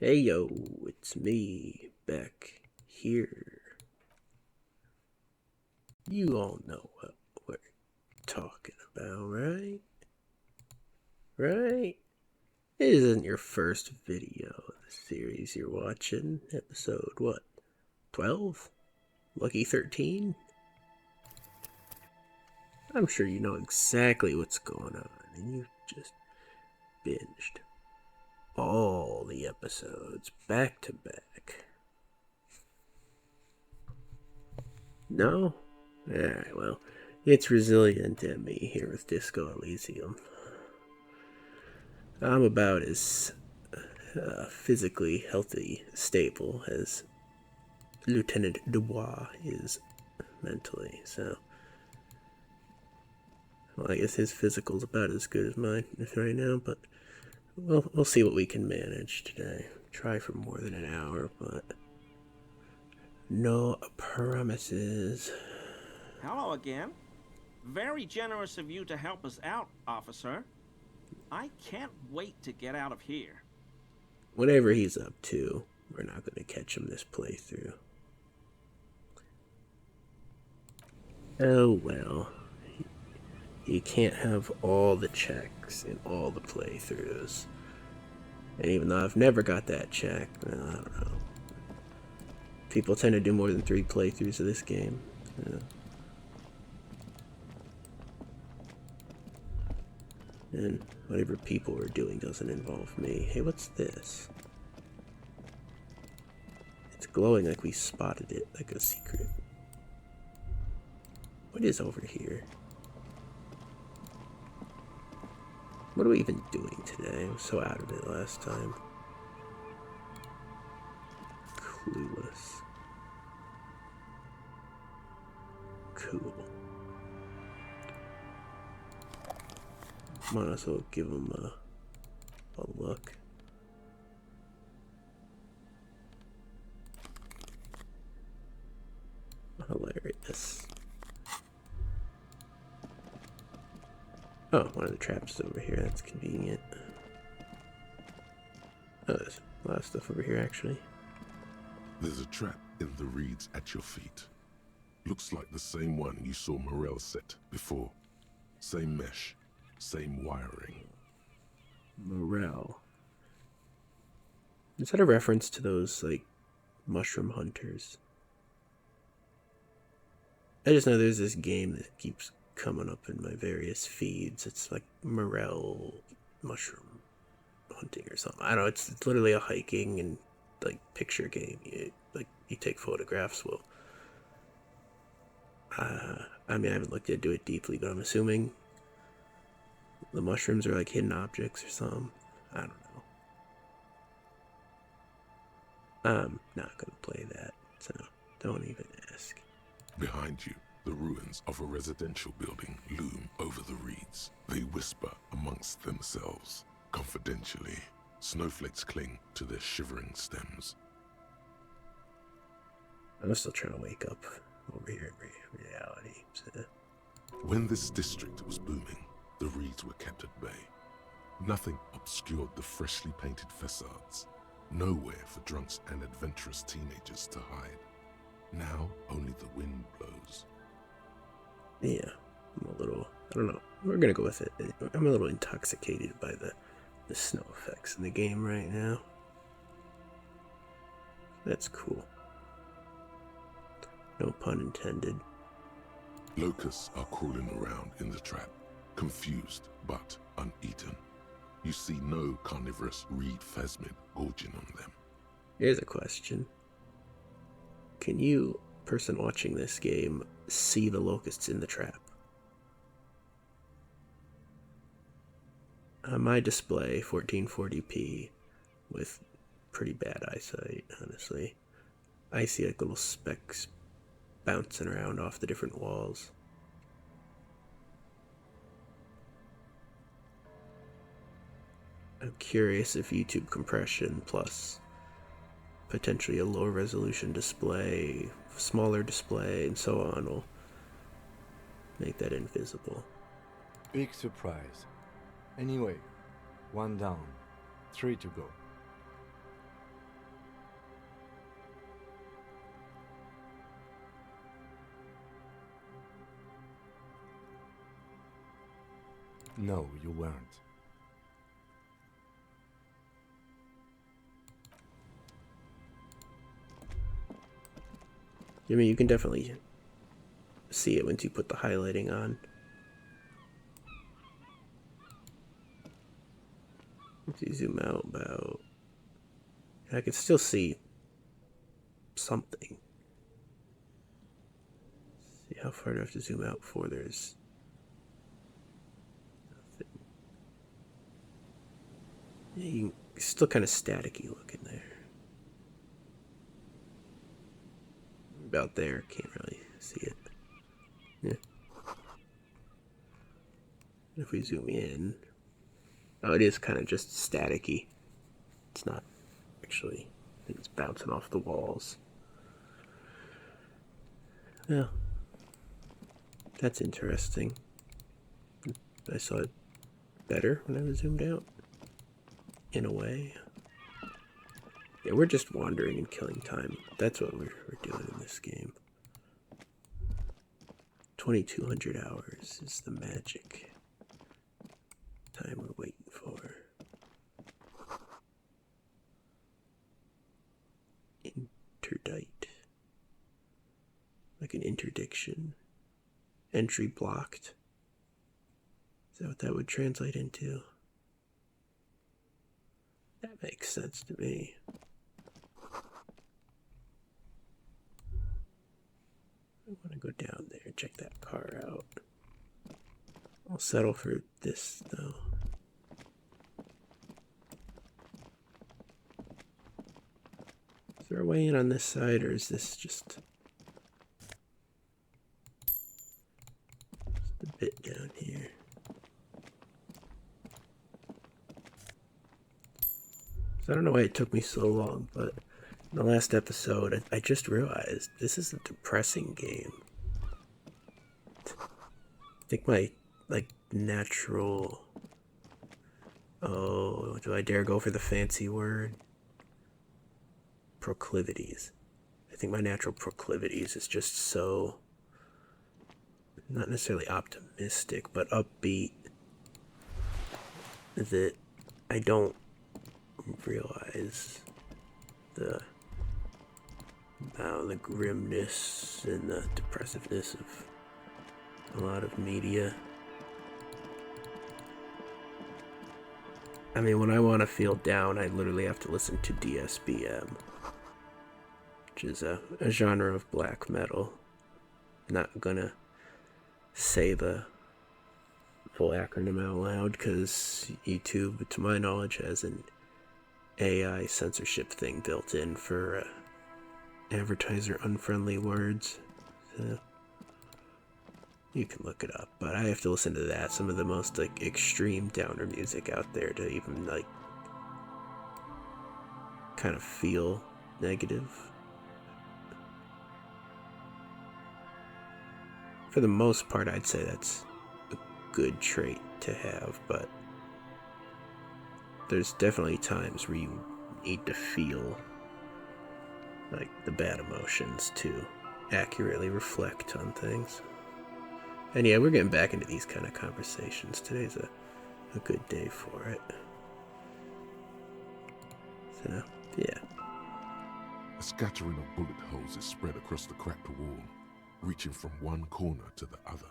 Hey yo, it's me back here. You all know what we're talking about, right? Right? It isn't your first video of the series you're watching. Episode what? 12? Lucky 13? I'm sure you know exactly what's going on, and you've just binged all the episodes back to back. No? Alright, well, it's resilient at me here with Disco Elysium. I'm about as physically healthy, stable as Lieutenant Dubois is mentally, so. Well, I guess his physical's about as good as mine right now, but we'll see what we can manage today. Try for more than an hour, but no promises. Hello again. Very generous of you to help us out, officer. I can't wait to get out of here. Whatever he's up to, we're not going to catch him this playthrough. Oh well. You can't have all the checks in all the playthroughs. And even though I've never got that check, I don't know. People tend to do more than 3 playthroughs of this game. Yeah. And whatever people are doing doesn't involve me. Hey, what's this? It's glowing like we spotted it, like a secret. What is over here? What are we even doing today? I was so out of it last time. Clueless. Cool. Might as well give him a look. Hilarious. Oh, one of the traps is over here. That's convenient. Oh, there's a lot of stuff over here, actually. There's a trap in the reeds at your feet. Looks like the same one you saw Morel set before. Same mesh, same wiring. Morel. Is that a reference to those, like, mushroom hunters? I just know there's this game that keeps coming up in my various feeds. It's like Morel mushroom hunting or something. I don't know. It's literally a hiking and like picture game. You take photographs. Well, I mean, I haven't looked into it deeply, but I'm assuming the mushrooms are like hidden objects or something. I don't know. I'm not gonna play that, so don't even ask. Behind you, the ruins of a residential building loom over the reeds. They whisper amongst themselves. Confidentially, snowflakes cling to their shivering stems. I'm still trying to wake up over here in reality. So. When this district was booming, the reeds were kept at bay. Nothing obscured the freshly painted facades. Nowhere for drunks and adventurous teenagers to hide. Now only the wind blows. Yeah, I'm a little, I don't know. We're gonna go with it. I'm a little intoxicated by the snow effects in the game right now. That's cool. No pun intended. Locusts are crawling around in the trap, confused but uneaten. You see no carnivorous reed phasmid gorging on them. Here's a question. Can you, person watching this game, see the locusts in the trap? On my display, 1440p, with pretty bad eyesight, honestly, I see like little specks bouncing around off the different walls. I'm curious if YouTube compression plus potentially a lower resolution display, smaller display, and so on will make that invisible. Big surprise. Anyway, 1 down, 3 to go. No, you weren't. I mean, you can definitely see it once you put the highlighting on. If you zoom out about, I can still see something. See how far do I have to zoom out before there's nothing. Yeah, you can still kind of staticky looking there. About there, can't really see it. Yeah. If we zoom in, oh, it is kind of just staticky. It's not actually, I think it's bouncing off the walls. Yeah, that's interesting. I saw it better when I was zoomed out, in a way. Yeah, we're just wandering and killing time. That's what we're doing in this game. 2,200 hours is the magic time we're waiting for. Interdict. Like an interdiction. Entry blocked. Is that what that would translate into? That makes sense to me. I want to go down there and check that car out. I'll settle for this, though. Is there a way in on this side, or is this just a bit down here? So I don't know why it took me so long, but in the last episode, I just realized this is a depressing game. I think my, natural... Oh, do I dare go for the fancy word? Proclivities. I think my natural proclivities is just so... not necessarily optimistic, but upbeat, that I don't realize the grimness and the depressiveness of a lot of media. I mean, when I want to feel down, I literally have to listen to DSBM, which is a genre of black metal. Not gonna say the full acronym out loud because YouTube, to my knowledge, has an AI censorship thing built in for advertiser unfriendly words. So you can look it up, but I have to listen to that, some of the most extreme downer music out there, to even kind of feel negative. For the most part, I'd say that's a good trait to have, but there's definitely times where you need to feel the bad emotions to accurately reflect on things. And yeah, we're getting back into these kind of conversations. Today's a good day for it. So, yeah. A scattering of bullet holes is spread across the cracked wall, reaching from one corner to the other.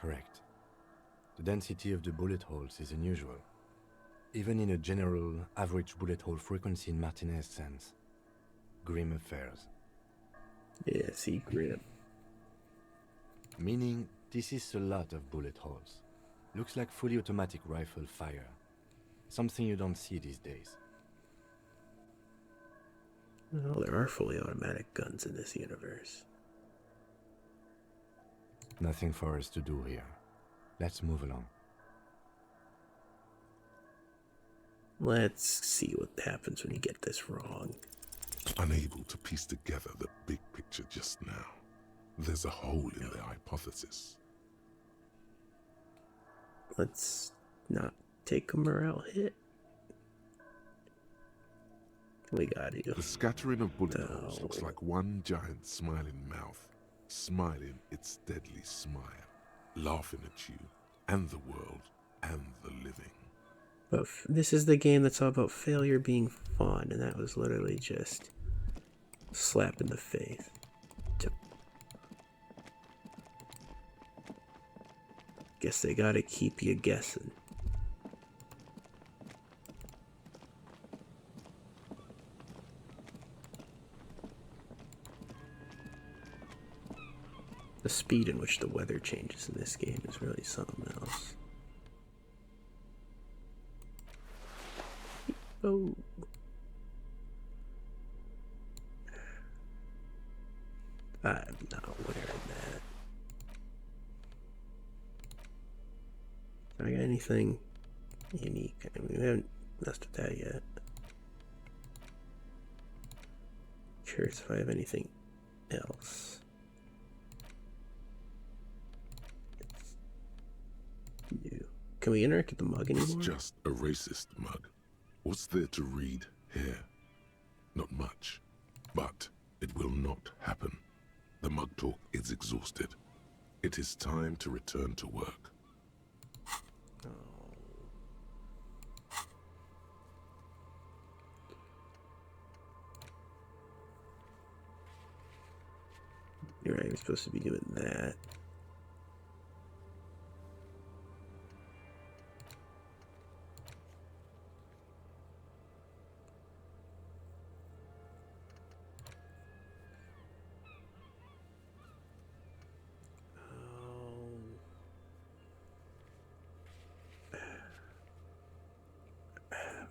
Correct. The density of the bullet holes is unusual, even in a general average bullet hole frequency in Martinez sense. Grim affairs. Yeah, see, grim. Meaning, this is a lot of bullet holes. Looks like fully automatic rifle fire. Something you don't see these days. Well, there are fully automatic guns in this universe. Nothing for us to do here. Let's move along. Let's see what happens when you get this wrong. Unable to piece together the big picture just now. There's a hole in their hypothesis. Let's not take a morale hit. We got you. The scattering of bullet No. holes looks like one giant smiling mouth, smiling its deadly smile, laughing at you, and the world, and the living. But this is the game that's all about failure being fun, and that was literally just slap in the face. Guess they gotta keep you guessing. The speed in which the weather changes in this game is really something else. Oh. I'm not wearing that. I got anything unique? I mean, we haven't messed with that yet. Curious if I have anything else. New. Can we interact with the mug anymore? It's just a racist mug. What's there to read here? Not much. But it will not happen. The mug talk is exhausted. It is time to return to work. You're right, you're supposed to be doing that.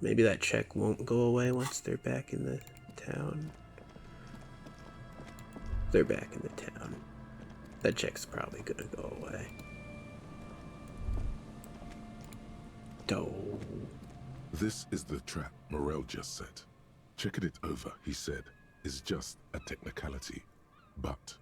Maybe that check won't go away once they're back in the town. They're back in the town. That check's probably gonna go away. Oh. This is the trap Morel just set. Checking it over, he said, is just a technicality. But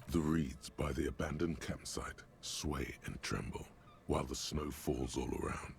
the reeds by the abandoned campsite sway and tremble while the snow falls all around.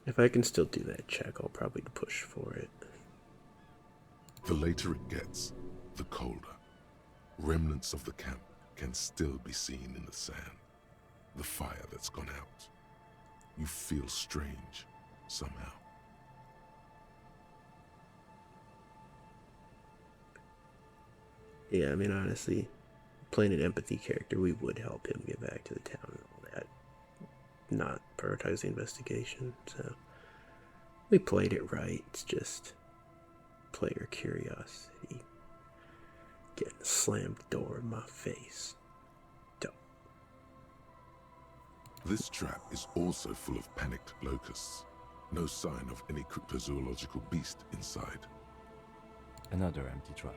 If I can still do that check, I'll probably push for it. The later it gets, the colder. Remnants of the camp can still be seen in the sand. The fire that's gone out. You feel strange, somehow. Yeah, I mean, honestly, playing an empathy character, we would help him get back to the town and all that. Not prioritize the investigation, so we played it right. It's just player curiosity. Getting a slammed door in my face. Dope. This trap is also full of panicked locusts. No sign of any cryptozoological beast inside. Another empty trap.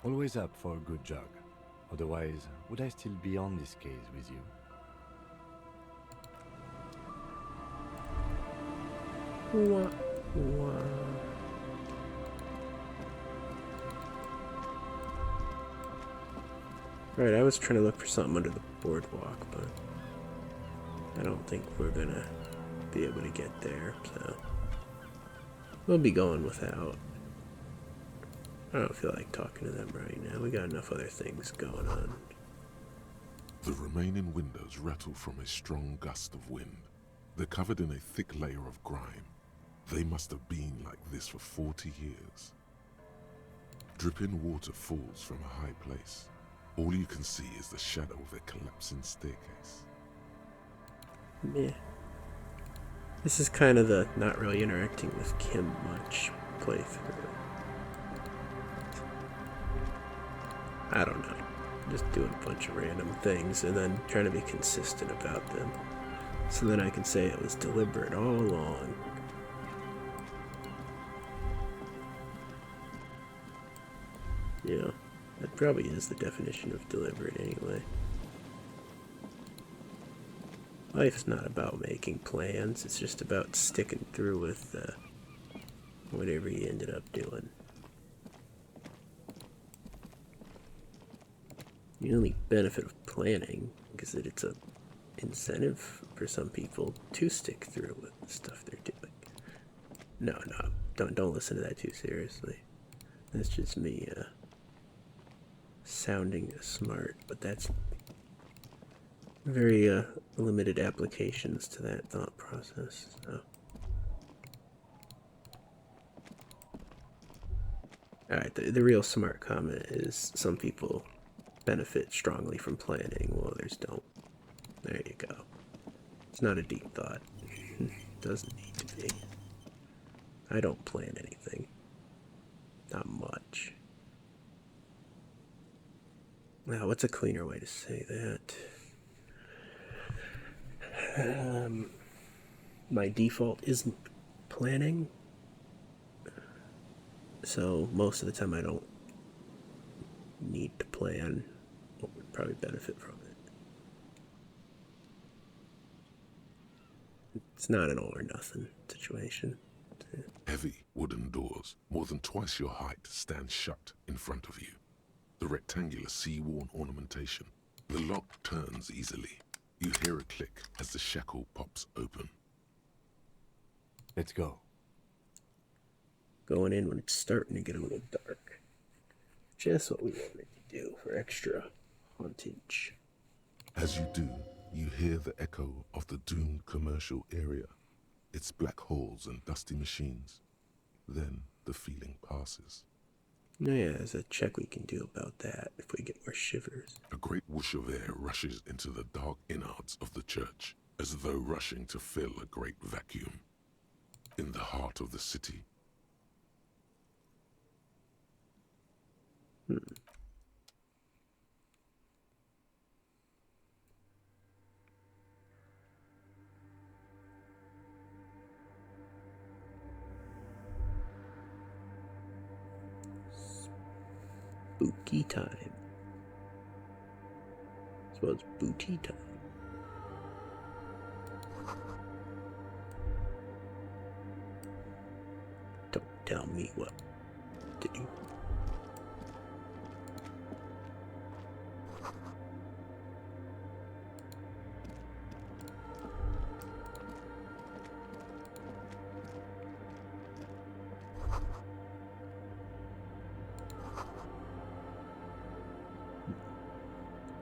Always up for a good jog. Otherwise, would I still be on this case with you? Wah, wah. Right, I was trying to look for something under the boardwalk, but I don't think we're gonna be able to get there, so we'll be going without. I don't feel like talking to them right now. We got enough other things going on. The remaining windows rattle from a strong gust of wind. They're covered in a thick layer of grime. They must have been like this for 40 years. Dripping water falls from a high place. All you can see is the shadow of a collapsing staircase. Meh. This is kind of the not really interacting with Kim much playthrough. I don't know. Just doing a bunch of random things and then trying to be consistent about them. So then I can say it was deliberate all along. Yeah, that probably is the definition of deliberate anyway. Life's not about making plans, it's just about sticking through with whatever you ended up doing. The only benefit of planning is that it's a incentive for some people to stick through with the stuff they're doing. No, don't listen to that too seriously. That's just me sounding smart, but that's very limited applications to that thought process. So. Alright, the real smart comment is some people benefit strongly from planning, while others don't. There you go. It's not a deep thought. Doesn't need to be. I don't plan anything. Not much. Now, what's a cleaner way to say that? My default isn't planning. So most of the time I don't need to plan what would probably benefit from it. It's not an all or nothing situation. Heavy wooden doors, more than twice your height, stand shut in front of you. The rectangular sea-worn ornamentation. The lock turns easily. You hear a click as the shackle pops open. Let's go. Going in when it's starting to get a little dark. Just what we wanted to do for extra hauntage. As you do, you hear the echo of the doomed commercial area. Its black holes and dusty machines. Then the feeling passes. Oh yeah, there's a check we can do about that if we get more shivers. A great whoosh of air rushes into the dark innards of the church, as though rushing to fill a great vacuum. In the heart of the city. Spooky time. As well as booty time. Don't tell me what to do.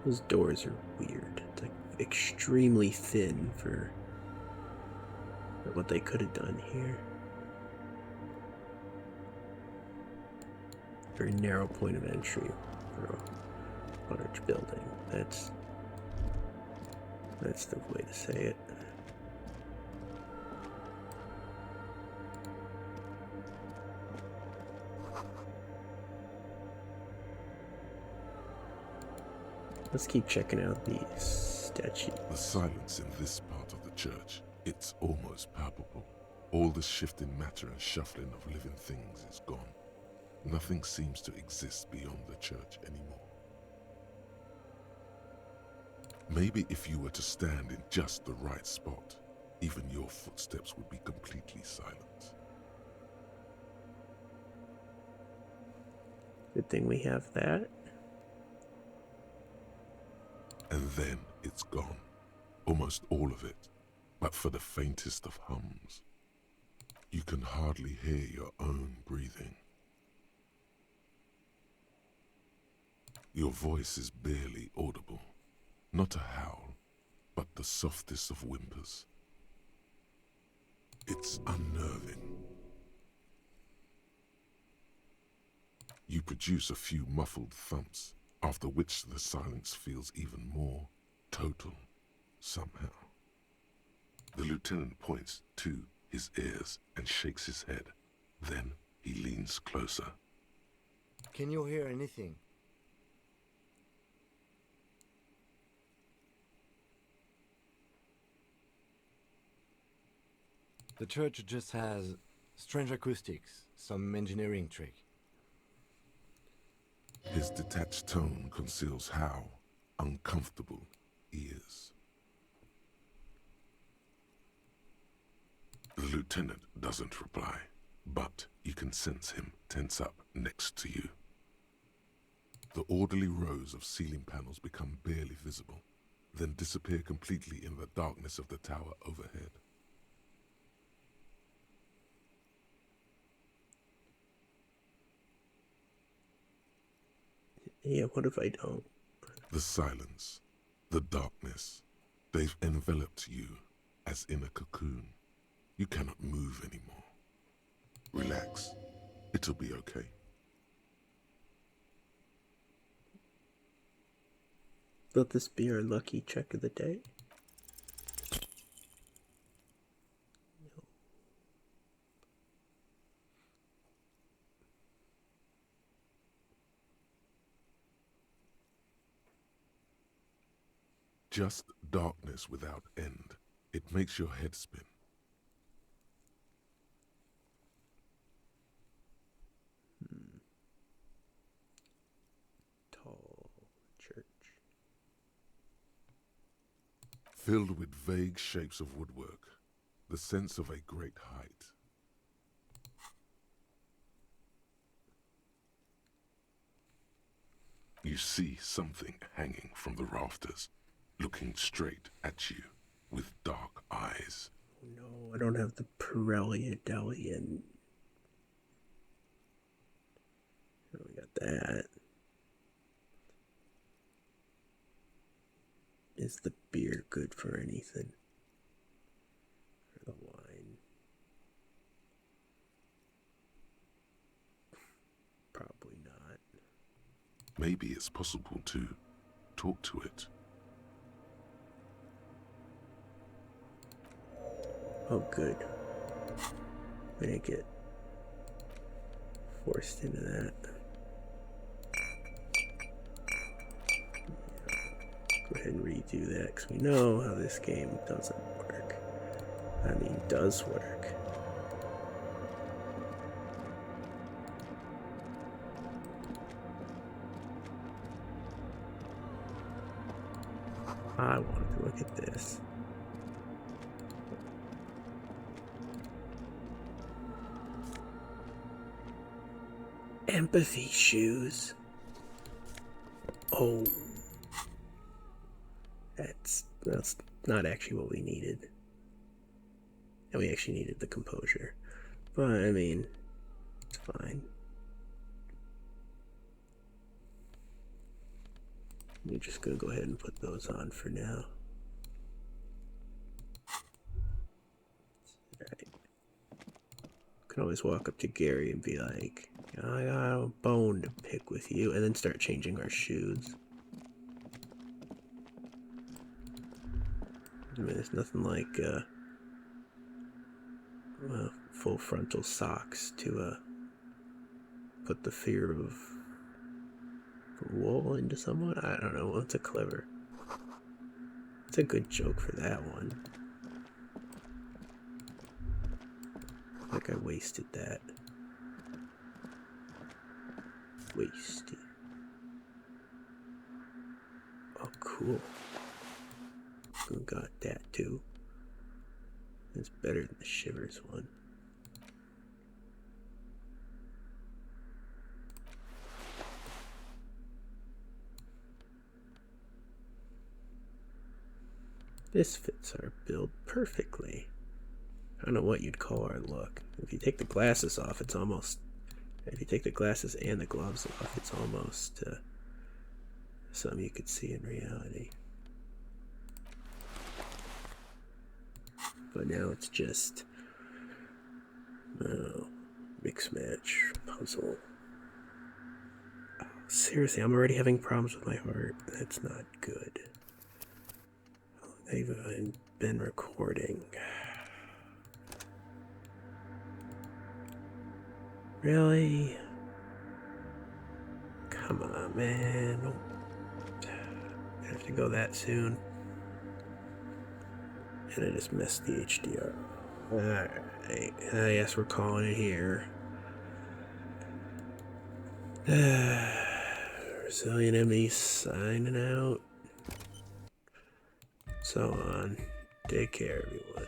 Those doors are weird. It's like extremely thin for what they could have done here. Very narrow point of entry for a large building. That's the way to say it. Let's keep checking out these statues. The silence in this part of the church, it's almost palpable. All the shifting matter and shuffling of living things is gone. Nothing seems to exist beyond the church anymore. Maybe if you were to stand in just the right spot, even your footsteps would be completely silent. Good thing we have that. And then it's gone. Almost all of it, but for the faintest of hums. You can hardly hear your own breathing. Your voice is barely audible. Not a howl, but the softest of whimpers. It's unnerving. You produce a few muffled thumps, after which the silence feels even more total, somehow. The lieutenant points to his ears and shakes his head. Then he leans closer. Can you hear anything? The church just has strange acoustics, some engineering trick. His detached tone conceals how uncomfortable he is. The lieutenant doesn't reply, but you can sense him tense up next to you. The orderly rows of ceiling panels become barely visible, then disappear completely in the darkness of the tower overhead. Yeah, what if I don't? The silence, the darkness, they've enveloped you as in a cocoon. You cannot move anymore. Relax. It'll be okay. Will this be our lucky check of the day? No. Just darkness without end. It makes your head spin. Tall church. Filled with vague shapes of woodwork, the sense of a great height. You see something hanging from the rafters, looking straight at you with dark eyes. No, I don't have the Pirelli-Adelian. Oh, we got that. Is the beer good for anything? Or the wine? Probably not. Maybe it's possible to talk to it. Oh, good. We didn't get forced into that. Go ahead and redo that because we know how this game doesn't work. I mean, does work. I wanted to look at this. Empathy shoes. Oh. That's not actually what we needed. And we actually needed the composure. But, I mean, it's fine. We're just gonna go ahead and put those on for now. Alright. Can always walk up to Gary and be like, I got a bone to pick with you, and then start changing our shoes. I mean, there's nothing like full frontal socks to put the fear of wool into someone. I don't know. It's a good joke for that one. Like I wasted that. Wasted. Oh, cool. We got that too. It's better than the Shivers one. This fits our build perfectly. I don't know what you'd call our look. If you take the glasses off, it's almost... If you take the glasses and the gloves off, it's almost something you could see in reality. But now it's just... Oh, mix match puzzle. Oh, seriously, I'm already having problems with my heart. That's not good. They've been recording. Really? Come on, man. Don't have to go that soon. And I just messed the HDR. Alright. I guess we're calling it here. Resilient ME signing out. So on. Take care, everyone.